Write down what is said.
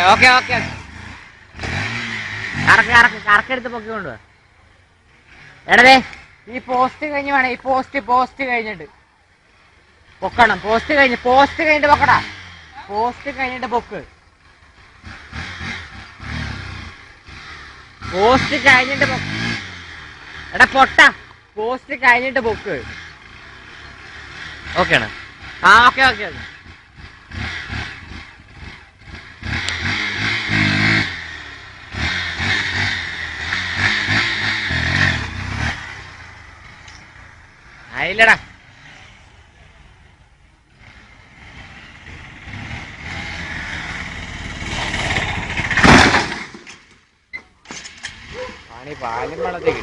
Okay okay കറക്കെടുത്ത് പൊക്കിക്കൊണ്ടു എടേ ഈ post കഴിഞ്ഞ് വേണം ഈ പോസ്റ്റ് കഴിഞ്ഞിട്ട് പൊക്കണം. പോസ്റ്റ് കഴിഞ്ഞിട്ട് പൊക്കടാ. പോസ്റ്റ് കഴിഞ്ഞിട്ട് പൊക്ക്. പോസ്റ്റ് കഴിഞ്ഞിട്ട് എടാ പൊട്ട. പോസ്റ്റ് കഴിഞ്ഞിട്ട് പൊക്ക്. ഓക്കെ ആണ്. ആ ഓക്കെ ഓക്കെ ഓക്കെ. ആയില്ലടാ. പാലും വെള്ളത്തേക്ക്